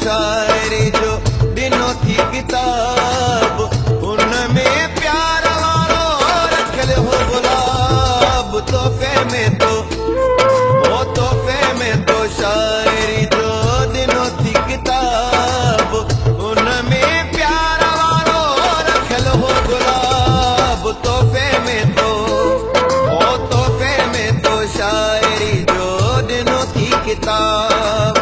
शायरी जो ॾिनो थी किताब उनमें प्यार वारो रखियल हो गुलाब तोहफ़े में तो ओ तोहफ़े में तो शायरी जो ॾिनो थी किताब उनमें प्यार वारो रखियल हो गुलाब तोहफ़े में तो ओ तोहफ़े में तो शायरी जो ॾिनो थी किताब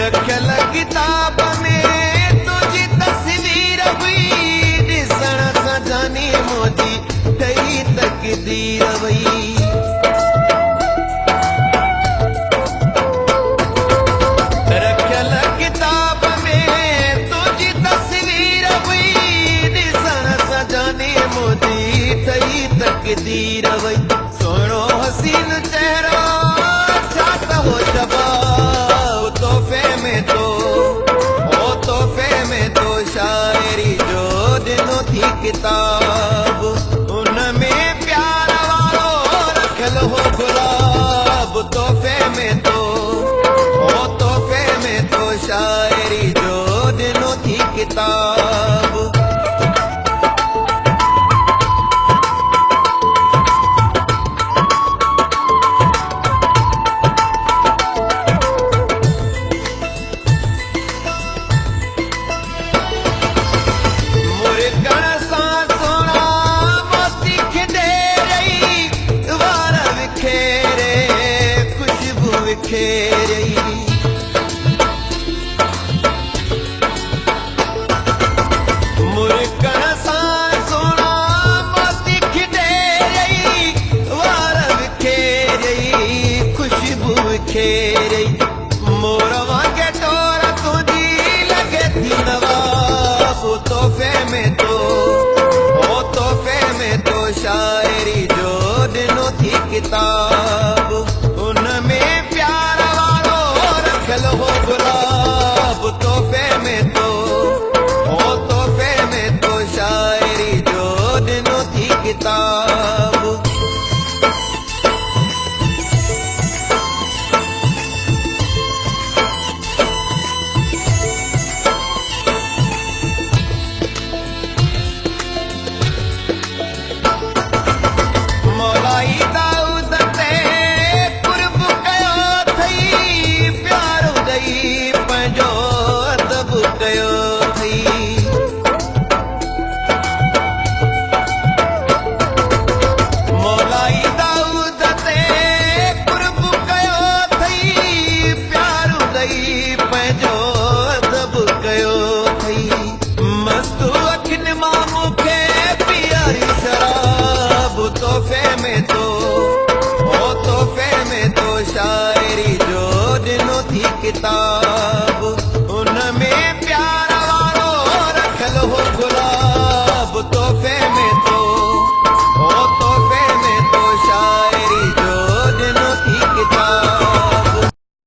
रखियल किताब में तुझी तस्वीर हुई ॾिसण सां जानी मोजी ठही तक़दीर हुई रखियल किताब में तुझी तस्वीर हुई ॾिसण सां जानी मोजी ठही तक़दीर हुई सुहिणो हसीन चहिरो छा त हो जवाब तोहफ़े में तो ओ तोहफ़े में तो शायरी जो ॾिनो थी किताब उनमें प्यार वारो रखियल हो गुलाब तोहफ़े में तो ओ तोहफ़े में तो शायरी जो ॾिनो थी किताब मुरकण सां सोना मोती खिडेरई वार विखेरई खुशबू विखेरई मोर वांगे टोर तुंहिंजी लॻे थी नवाब तोहफ़े में तो ओ तोहफ़े में तो शायरी जो ॾिनो थी किताब उनमें प्यार वारो रखियल हो गुलाब तोहफ़े में तो ओ तोहफ़े में तो शायरी जो ॾिनो थी किताब